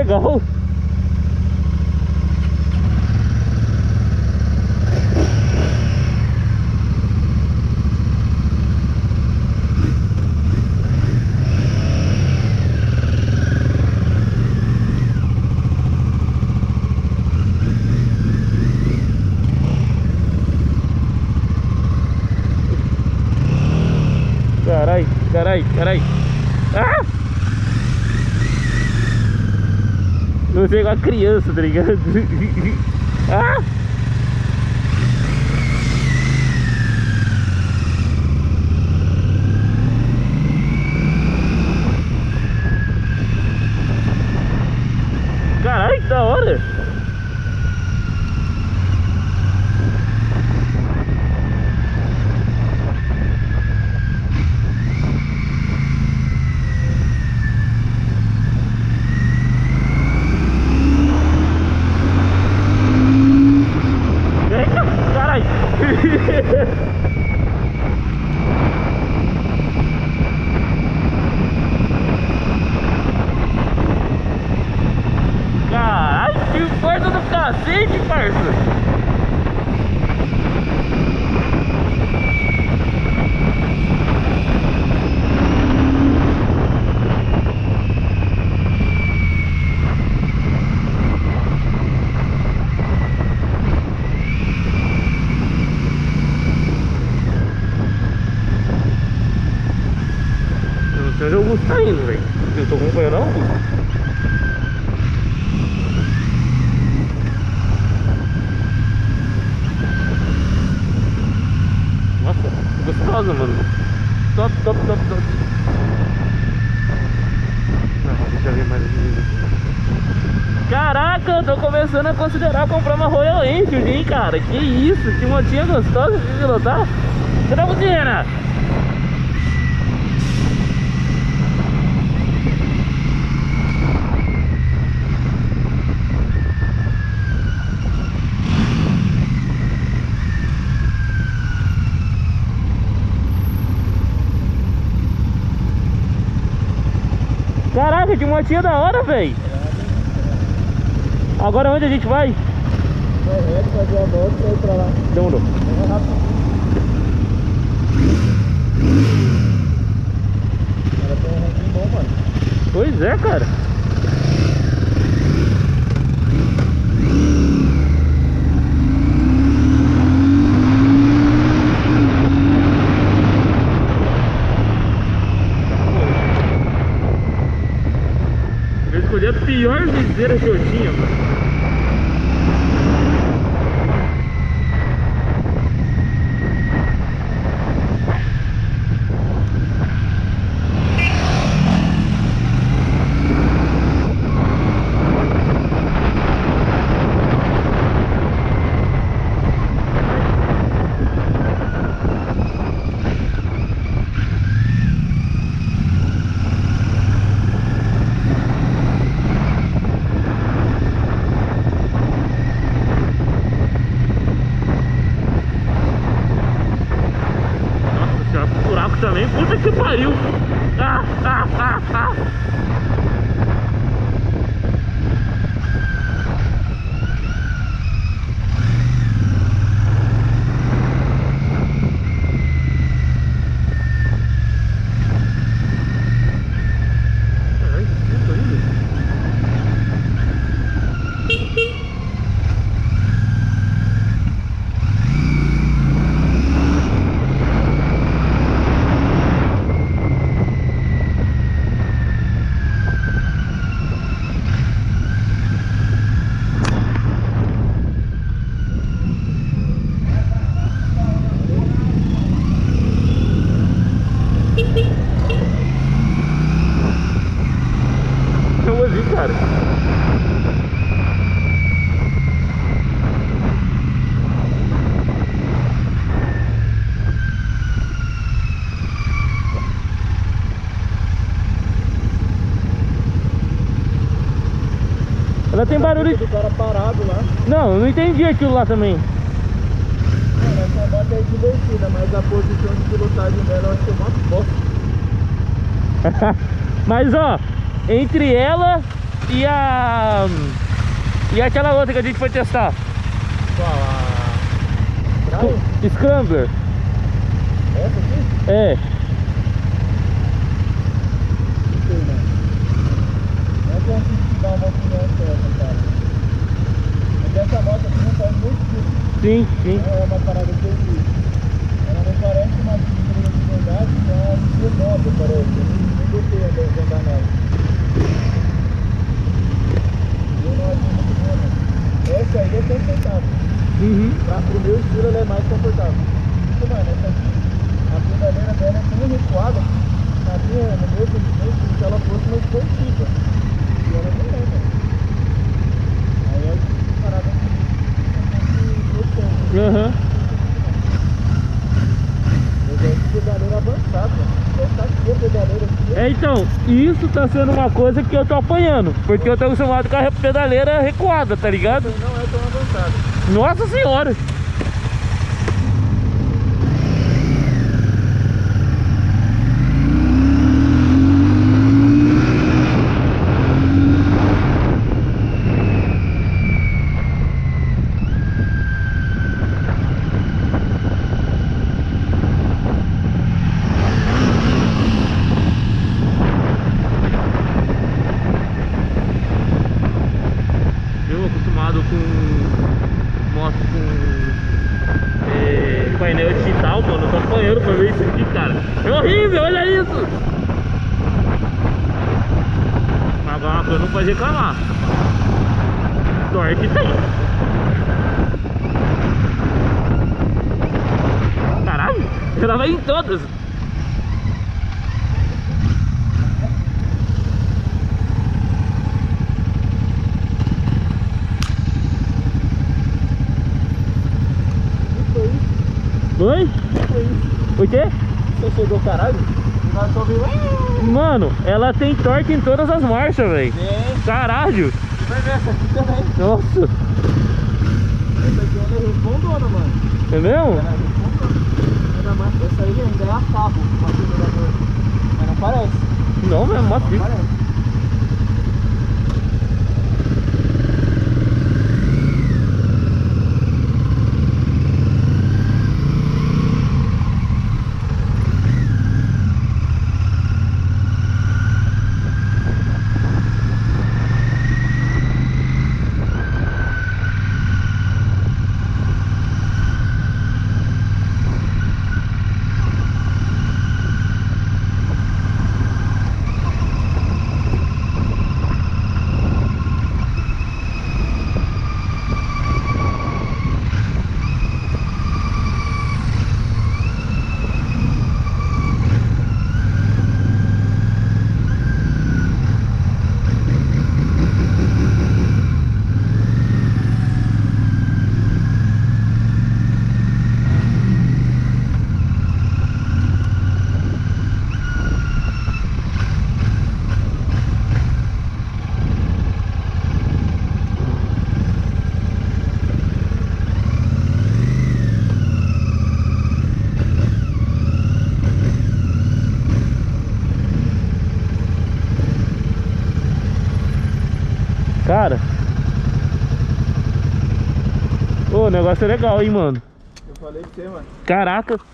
legal. Carai, carai, carai. Ah! Eu sei igual a criança, tá ligado? Ah! Caralho, que da hora! Caralho, que força do cacete, parça! Não sei onde o Augusto tá indo, velho. Eu tô acompanhando o Augusto. Nossa, gostosa, mano. Top, top, top, top. Não, deixa eu ver mais aqui. Caraca, eu tô começando a considerar comprar uma Royal Enfield, hein, cara. Que isso, que motinha gostosa de pilotar. Cadê a buzina? Caraca, que motinha da hora, velho. Agora onde a gente vai? Fazer a volta pra ir pra lá. Demorou. É rápido. Ela tem um ranking bom, mano. Pois é, cara. Eu escolhi a pior viseira que eu tinha, mano. Também, puta que pariu. Eu ouvi, cara. Ela tem barulho do cara parado lá. Não, eu não entendi aquilo lá também. Mano, essa moto é divertida, mas a posição de pilotagem dela eu acho que é uma bosta. Mas ó, entre ela E aquela outra que a gente foi testar? Qual? A Trail? Scrambler. Essa aqui? É. Não sei, né? Não é que eu consigo dar uma opinião certa, cara. Mas essa moto aqui não faz muito tempo. Sim, sim. Não é uma parada que eu vi. Ela não parece uma estrela de verdade, é uma moto, parece. Eu nem gostei de andar nela. Eu não achei muito boa, não. Essa aí é confortável. Uhum. Pro meu estilo ela é mais confortável. Então, mano, essa aqui, a pedaleira dela é tão recuada que no meu sentimento, se ela fosse uma esportiva. E ela não é, mano. Aí é uma parada que eu gostei. Uhum. Eu gosto de pedaleira avançada, mano. Colocar aqui a pedaleira aqui. É, então, isso tá sendo uma coisa que eu tô apanhando. Porque eu tô acostumado com a pedaleira recuada, tá ligado? Não é tão avançada. Nossa senhora! Acostumado com moto com painel digital, mano. Eu tô apanhando pra ver isso aqui, cara. É horrível, olha isso! Agora eu não pode reclamar. Torque tem. Caralho, ela vai em todas. Oi? O quê? Você chegou, caralho? Nós só vimos. Mano, ela tem torque em todas as marchas, velho. Caralho! Vai ver essa aqui também. Nossa! Essa aqui ela é respondona, mano. É mesmo? Ela é respondona. Essa aí ainda é a cabo, o acelerador. Mas não parece. Não, mesmo, mó Não fica. parece. Cara, o negócio é legal, hein, mano. Eu falei pra você, mano. Caraca.